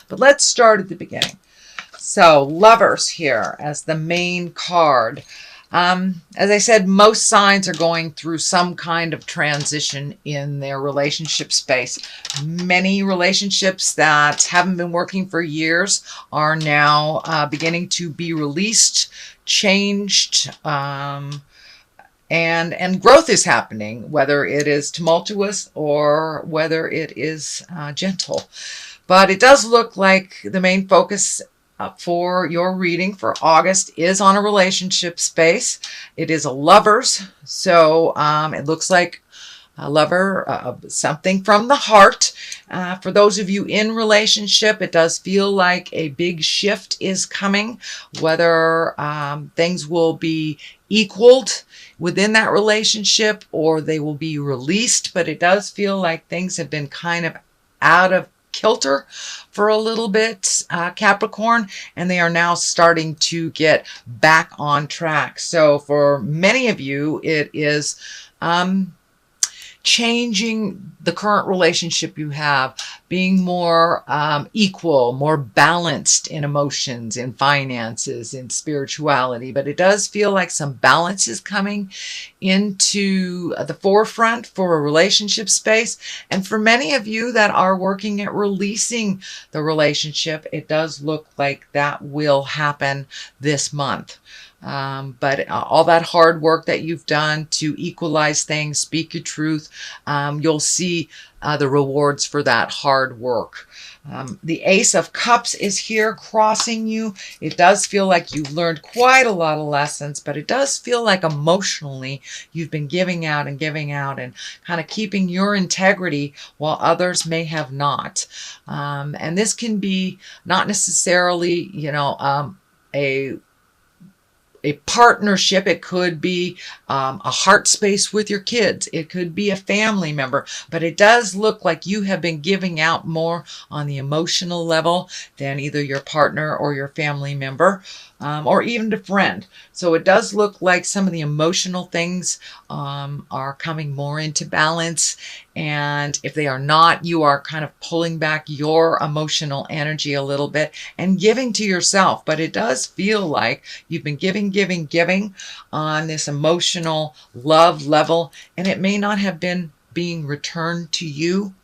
But let's start at the beginning. So Lovers here as the main card. As I said, most signs are going through some kind of transition in their relationship space. Many relationships that haven't been working for years are now beginning to be released, changed, and growth is happening, whether it is tumultuous or whether it is gentle. But it does look like the main focus for your reading for August is on a relationship space. It is a Lovers, so it looks like a lover, something from the heart. For those of you in relationship, it does feel like a big shift is coming, whether things will be equaled within that relationship or they will be released, but it does feel like things have been kind of out of kilter for a little bit, Capricorn, and they are now starting to get back on track. So for many of you, it is changing the current relationship you have, being more equal, more balanced in emotions, in finances, in spirituality. But it does feel like some balance is coming into the forefront for a relationship space. And for many of you that are working at releasing the relationship, it does look like that will happen this month. But all that hard work that you've done to equalize things, speak your truth, you'll see the rewards for that hard work. The Ace of Cups is here crossing you. It does feel like you've learned quite a lot of lessons, but it does feel like emotionally you've been giving out and kind of keeping your integrity while others may have not. And this can be not necessarily, a partnership. It could be a heart space with your kids. It could be a family member, but it does look like you have been giving out more on the emotional level than either your partner or your family member, or even a friend. So it does look like some of the emotional things are coming more into balance. And if they are not, you are kind of pulling back your emotional energy a little bit and giving to yourself. But it does feel like you've been giving on this emotional love level, and it may not have been being returned to you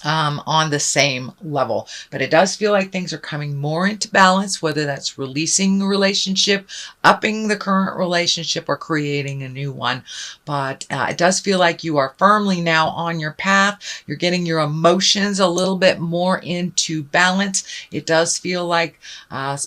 on the same level. But it does feel like things are coming more into balance, whether that's releasing a relationship, upping the current relationship, or creating a new one. But it does feel like you are firmly now on your path. You're getting your emotions a little bit more into balance. It does feel like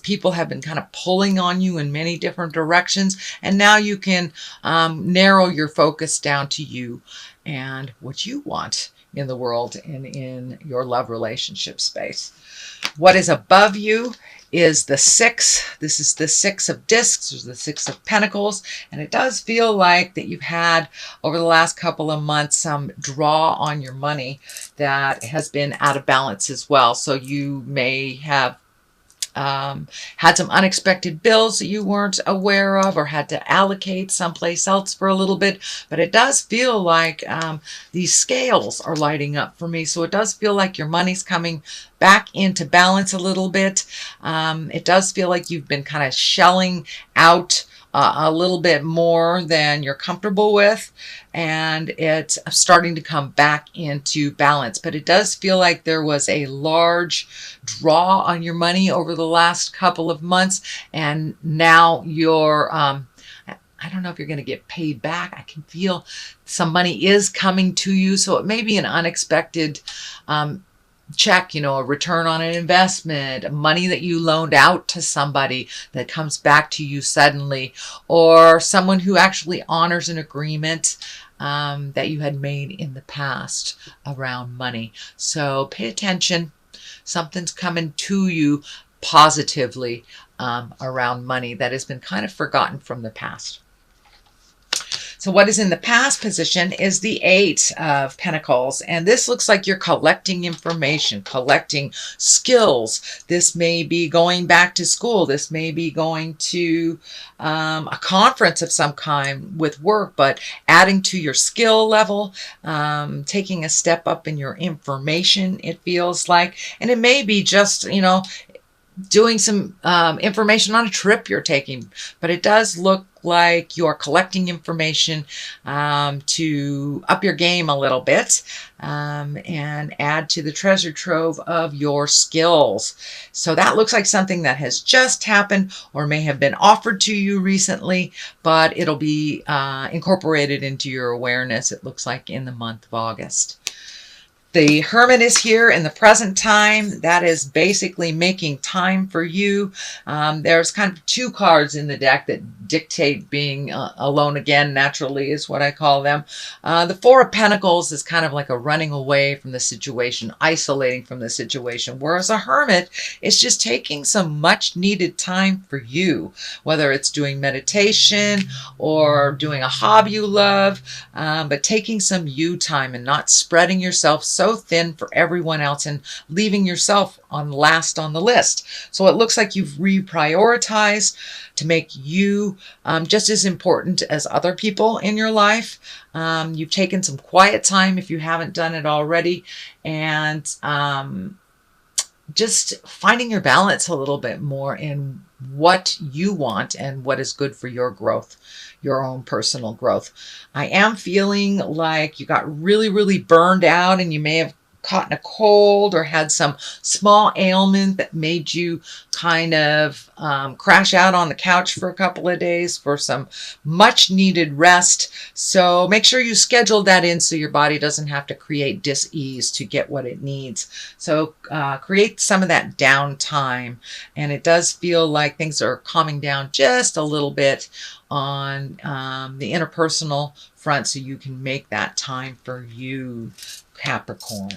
people have been kind of pulling on you in many different directions, and now you can narrow your focus down to you and what you want in the world and in your love relationship space. What is above you is the 6. This is the 6 of discs, or the 6 of pentacles. And it does feel like that you've had over the last couple of months some draw on your money that has been out of balance as well. So you may have had some unexpected bills that you weren't aware of, or had to allocate someplace else for a little bit. But it does feel like these scales are lighting up for me. So it does feel like your money's coming back into balance a little bit. It does feel like you've been kind of shelling out a little bit more than you're comfortable with, and it's starting to come back into balance. But it does feel like there was a large draw on your money over the last couple of months, and now you're I don't know if you're going to get paid back. I can feel some money is coming to you, so it may be an unexpected check, a return on an investment, money that you loaned out to somebody that comes back to you suddenly, or someone who actually honors an agreement that you had made in the past around money. So pay attention. Something's coming to you positively around money that has been kind of forgotten from the past. So what is in the past position is the Eight of Pentacles. And this looks like you're collecting information, collecting skills. This may be going back to school. This may be going to a conference of some kind with work, but adding to your skill level, taking a step up in your information, it feels like. And it may be just, doing some information on a trip you're taking, but it does look like you're collecting information to up your game a little bit and add to the treasure trove of your skills. So that looks like something that has just happened or may have been offered to you recently, but it'll be incorporated into your awareness, it looks like, in the month of August. The Hermit is here in the present time. That is basically making time for you. There's kind of two cards in the deck that dictate being alone again, naturally, is what I call them. The Four of Pentacles is kind of like a running away from the situation, isolating from the situation, whereas a Hermit is just taking some much needed time for you, whether it's doing meditation or doing a hobby you love, but taking some you time and not spreading yourself so thin for everyone else and leaving yourself on last on the list. So it looks like you've reprioritized to make you just as important as other people in your life. You've taken some quiet time if you haven't done it already, and just finding your balance a little bit more in what you want and what is good for your growth, your own personal growth. I am feeling like you got really, really burned out, and you may have caught in a cold or had some small ailment that made you kind of crash out on the couch for a couple of days for some much needed rest. So make sure you schedule that in so your body doesn't have to create dis-ease to get what it needs. So create some of that downtime, and it does feel like things are calming down just a little bit on the interpersonal front, so you can make that time for you, Capricorn.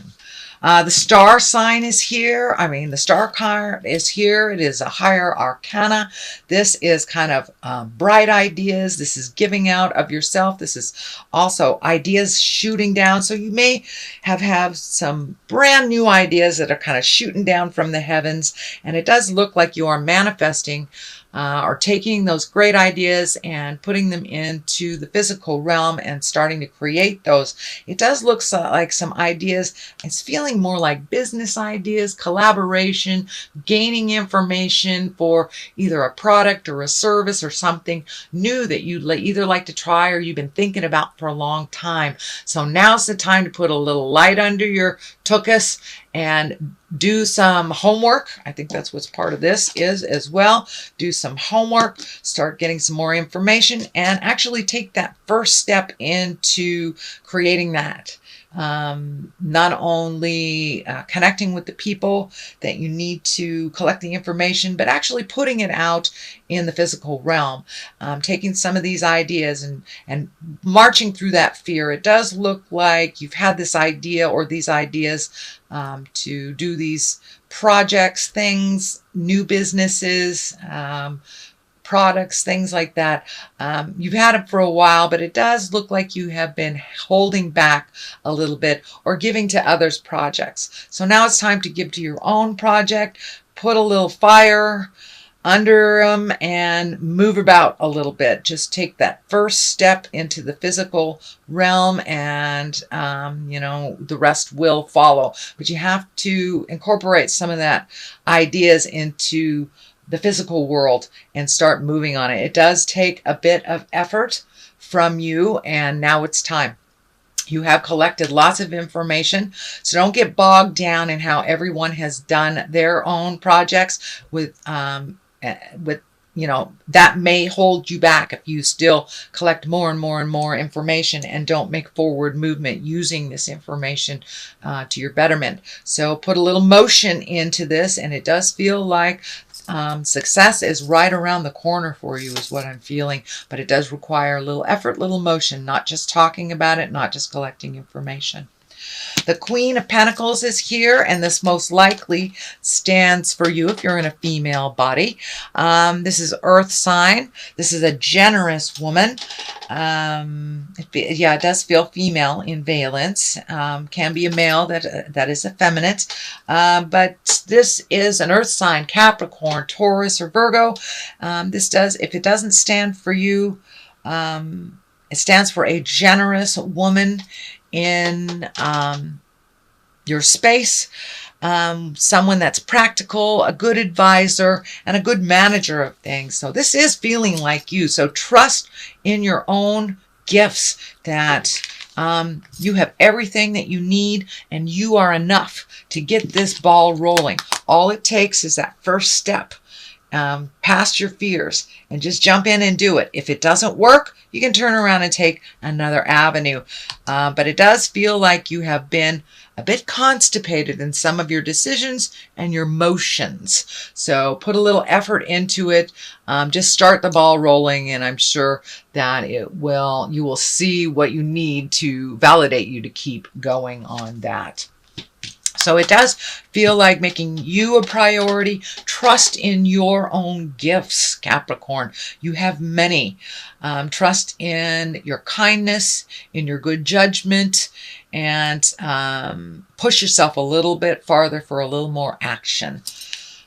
The star sign is here. The star card is here. It is a higher arcana. This is kind of bright ideas. This is giving out of yourself. This is also ideas shooting down. So you may have some brand new ideas that are kind of shooting down from the heavens. And it does look like you are manifesting or taking those great ideas and putting them into the physical realm and starting to create those. It does look like some ideas. It's feeling more like business ideas, collaboration, gaining information for either a product or a service or something new that you'd either like to try or you've been thinking about for a long time. So now's the time to put a little light under your tuchus and do some homework. I think that's what's part of this is as well. Do some homework, start getting some more information, and actually take that first step into creating that. Not only connecting with the people that you need to collect the information, but actually putting it out in the physical realm, taking some of these ideas and marching through that fear. It does look like you've had this idea or these ideas to do these projects, things, new businesses, products, things like that. You've had it for a while, but it does look like you have been holding back a little bit or giving to others' projects. So now it's time to give to your own project, put a little fire under them and move about a little bit. Just take that first step into the physical realm, and the rest will follow. But you have to incorporate some of that ideas into the physical world and start moving on it. It does take a bit of effort from you, and now it's time. You have collected lots of information, so don't get bogged down in how everyone has done their own projects with that may hold you back if you still collect more and more and more information and don't make forward movement using this information to your betterment. So put a little motion into this, and it does feel like success is right around the corner for you is what I'm feeling, but it does require a little effort, little motion, not just talking about it, not just collecting information. The Queen of Pentacles is here, and this most likely stands for you if you're in a female body. This is Earth sign. This is a generous woman. It does feel female in valence. Can be a male that is effeminate. But this is an Earth sign, Capricorn, Taurus, or Virgo. If it doesn't stand for you, it stands for a generous woman in your space, someone that's practical, a good advisor, and a good manager of things. So this is feeling like you. So trust in your own gifts that you have everything that you need, and you are enough to get this ball rolling. All it takes is that first step past your fears and just jump in and do it. If it doesn't work, you can turn around and take another avenue. But it does feel like you have been a bit constipated in some of your decisions and your motions. So put a little effort into it. Just start the ball rolling, and I'm sure that you will see what you need to validate you to keep going on that. So it does feel like making you a priority. Trust in your own gifts, Capricorn. You have many. Trust in your kindness, in your good judgment, and push yourself a little bit farther for a little more action.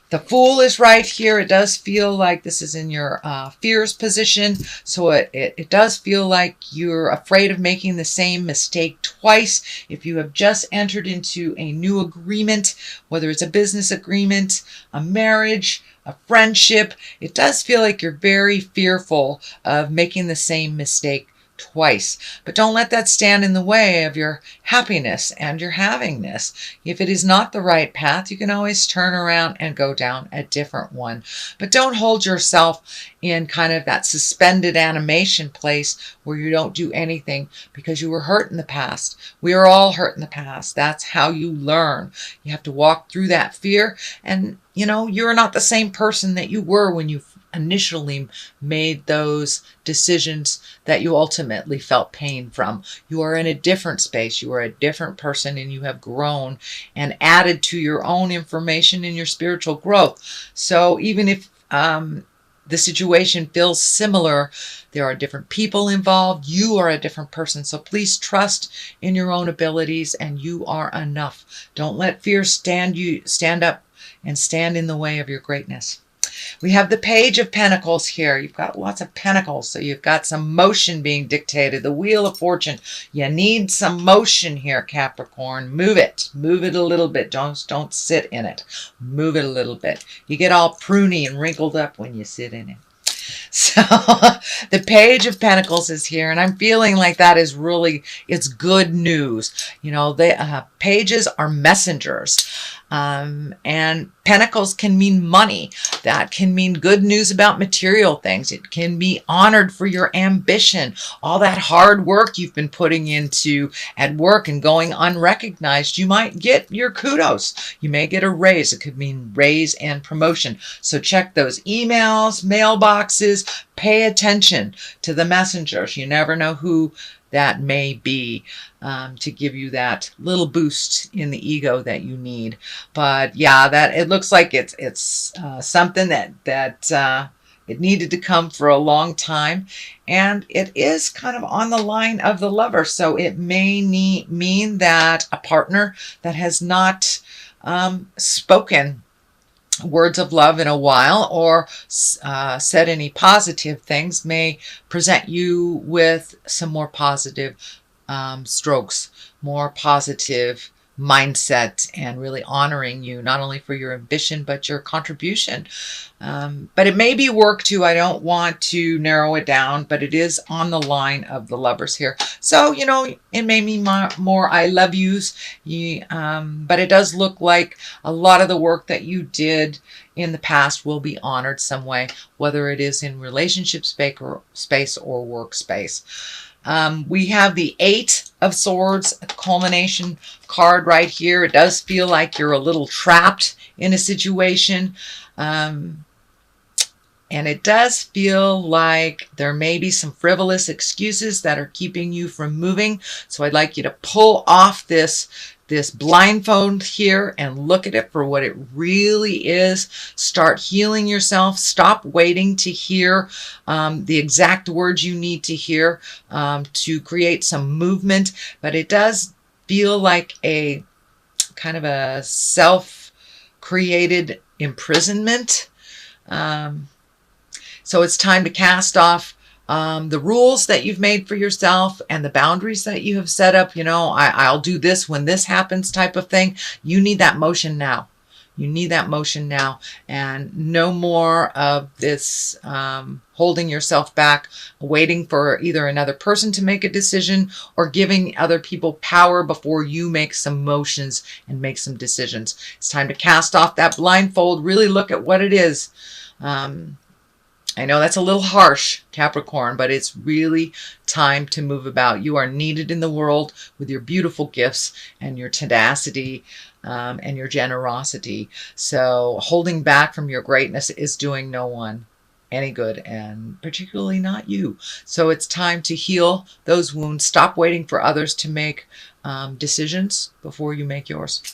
The Fool is right here. It does feel like this is in your fears position. So it does feel like you're afraid of making the same mistake twice. If you have just entered into a new agreement, whether it's a business agreement, a marriage, a friendship, it does feel like you're very fearful of making the same mistake twice. But don't let that stand in the way of your happiness and your havingness. If it is not the right path, you can always turn around and go down a different one. But don't hold yourself in kind of that suspended animation place where you don't do anything because you were hurt in the past. We are all hurt in the past. That's how you learn. You have to walk through that fear, and you're not the same person that you were when you initially made those decisions that you ultimately felt pain from. You are in a different space. You are a different person, and you have grown and added to your own information in your spiritual growth. So even if the situation feels similar, there are different people involved. You are a different person. So please trust in your own abilities, and you are enough. Don't let fear stand up and stand in the way of your greatness. We have the Page of Pentacles here. You've got lots of pentacles, so you've got some motion being dictated. The Wheel of Fortune. You need some motion here, Capricorn. Move it. Move it a little bit. Don't sit in it. Move it a little bit. You get all pruny and wrinkled up when you sit in it. So the Page of Pentacles is here, and I'm feeling like that is really, it's good news. The pages are messengers. And pentacles can mean money. That can mean good news about material things. It can be honored for your ambition. All that hard work you've been putting into at work and going unrecognized. You might get your kudos. You may get a raise. It could mean raise and promotion. So check those emails, mailboxes. Pay attention to the messengers. You never know who that may be to give you that little boost in the ego that you need. But yeah, that it looks like it's something that it needed to come for a long time, and it is kind of on the line of the Lover. So it may mean that a partner that has not spoken words of love in a while, or said any positive things, may present you with some more positive strokes, more positive mindset, and really honoring you, not only for your ambition, but your contribution. But it may be work too. I don't want to narrow it down, but it is on the line of the Lovers here. So, it may mean more I love yous, but it does look like a lot of the work that you did in the past will be honored some way, whether it is in relationship space or workspace. We have the Eight of Swords, a culmination card right here. It does feel like you're a little trapped in a situation. And it does feel like there may be some frivolous excuses that are keeping you from moving. So I'd like you to pull off this blindfold here and look at it for what it really is. Start healing yourself. Stop waiting to hear the exact words you need to hear to create some movement. But it does feel like a kind of a self-created imprisonment. So it's time to cast off the rules that you've made for yourself and the boundaries that you have set up. You know, I'll do this when this happens type of thing. You need that motion now. You need that motion now, and no more of this holding yourself back, waiting for either another person to make a decision or giving other people power before you make some motions and make some decisions. It's time to cast off that blindfold, really look at what it is. I know that's a little harsh, Capricorn, but it's really time to move about. You are needed in the world with your beautiful gifts and your tenacity and your generosity. So holding back from your greatness is doing no one any good, and particularly not you. So it's time to heal those wounds. Stop waiting for others to make decisions before you make yours.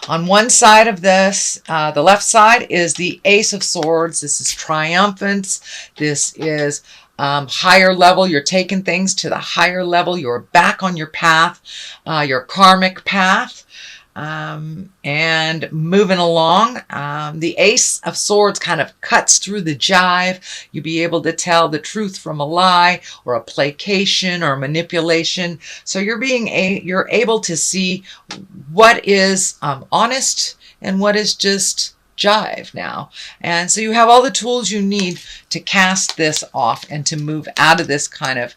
On one side of this, the left side, is the Ace of Swords. This is triumphance. This is higher level. You're taking things to the higher level. You're back on your path, your karmic path, and moving along. The Ace of Swords kind of cuts through the jive. You'll be able to tell the truth from a lie or a placation or manipulation. So you're able to see what is honest and what is just jive now. And so you have all the tools you need to cast this off and to move out of this kind of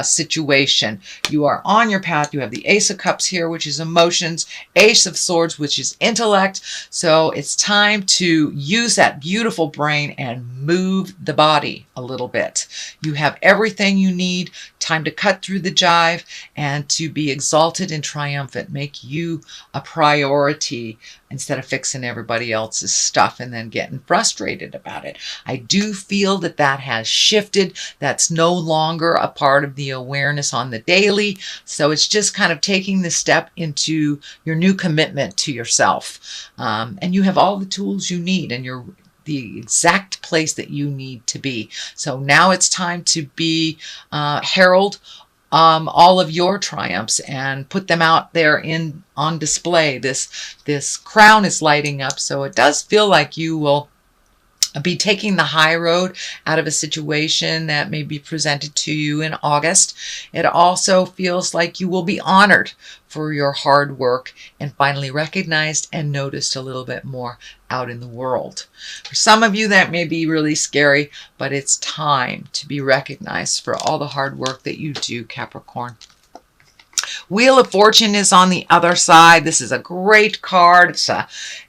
situation. You are on your path. You have the Ace of Cups here, which is emotions, Ace of Swords, which is intellect. So it's time to use that beautiful brain and move the body a little bit. You have everything you need. Time to cut through the jive and to be exalted and triumphant. Make you a priority instead of fixing everybody else's stuff and then getting frustrated about it. I do feel that that has shifted. That's no longer a part of the awareness on the daily. So it's just kind of taking the step into your new commitment to yourself. And you have all the tools you need, and you're the exact place that you need to be. So now it's time to be herald all of your triumphs and put them out there on display. This crown is lighting up, so it does feel like you will be taking the high road out of a situation that may be presented to you in August. It also feels like you will be honored for your hard work and finally recognized and noticed a little bit more out in the world. For some of you, that may be really scary, but it's time to be recognized for all the hard work that you do, Capricorn. Wheel of Fortune is on the other side. This is a great card.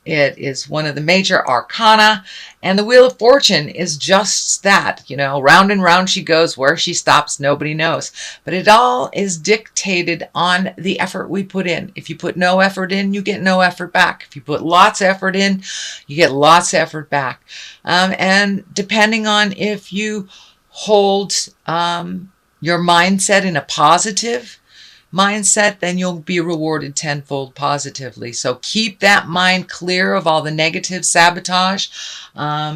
It is one of the major arcana. And the Wheel of Fortune is just that. You know, round and round she goes. Where she stops, nobody knows. But it all is dictated on the effort we put in. If you put no effort in, you get no effort back. If you put lots of effort in, you get lots of effort back. And depending on if you hold your mindset in a positive mindset, then you'll be rewarded tenfold positively. So keep that mind clear of all the negative sabotage.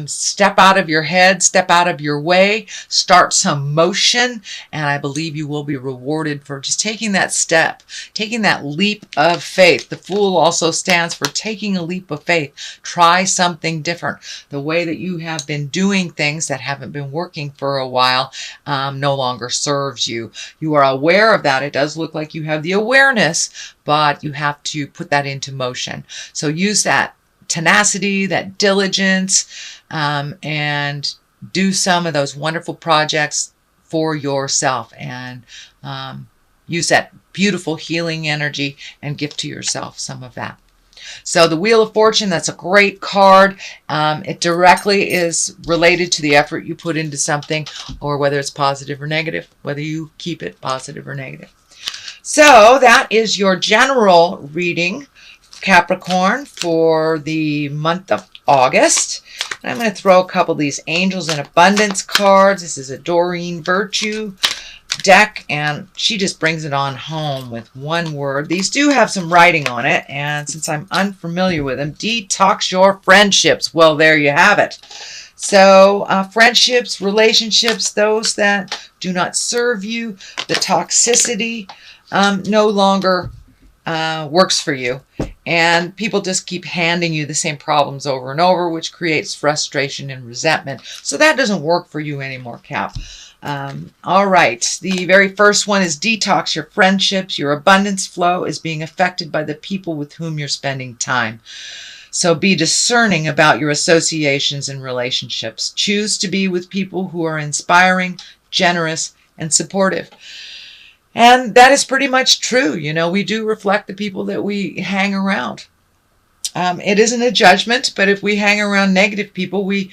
Step out of your head, step out of your way, start some motion, and I believe you will be rewarded for just taking that step, taking that leap of faith. The Fool also stands for taking a leap of faith. Try something different. The way that you have been doing things that haven't been working for a while no longer serves you. You are aware of that. It does look like you have the awareness, but you have to put that into motion. So use that tenacity, that diligence, and do some of those wonderful projects for yourself, and use that beautiful healing energy and gift to yourself some of that. So the Wheel of Fortune, that's a great card. It directly is related to the effort you put into something, or whether it's positive or negative, whether you keep it positive or negative. So that is your general reading Capricorn, for the month of August. I'm going to throw a couple of these Angels in Abundance cards. This is a Doreen Virtue deck, and she just brings it on home with one word. These do have some writing on it, and since I'm unfamiliar with them, detox your friendships. Well, there you have it. So friendships, relationships, those that do not serve you, the toxicity no longer works for you. And people just keep handing you the same problems over and over, which creates frustration and resentment. So that doesn't work for you anymore, Cap. All right. The very first one is detox your friendships. Your abundance flow is being affected by the people with whom you're spending time. So be discerning about your associations and relationships. Choose to be with people who are inspiring, generous, and supportive. And that is pretty much true. You know, we do reflect the people that we hang around. It isn't a judgment, but if we hang around negative people, we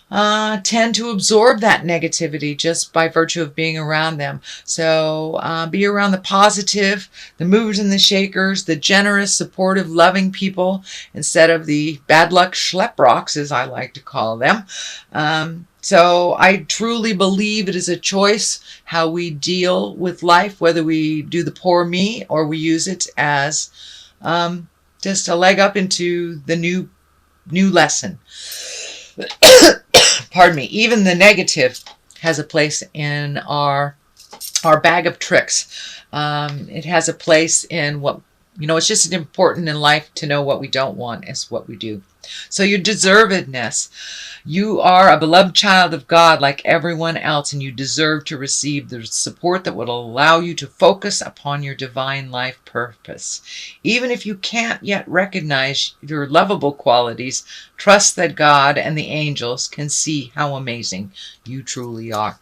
tend to absorb that negativity just by virtue of being around them. So be around the positive, the movers and the shakers, the generous, supportive, loving people, instead of the bad luck schleprocks, as I like to call them. So I truly believe it is a choice how we deal with life, whether we do the poor me or we use it as just a leg up into the new lesson. Pardon me. Even the negative has a place in our bag of tricks. It has a place in what, you know, it's just as important in life to know what we don't want as what we do. So your deservedness. You are a beloved child of God like everyone else, and you deserve to receive the support that will allow you to focus upon your divine life purpose. Even if you can't yet recognize your lovable qualities, trust that God and the angels can see how amazing you truly are.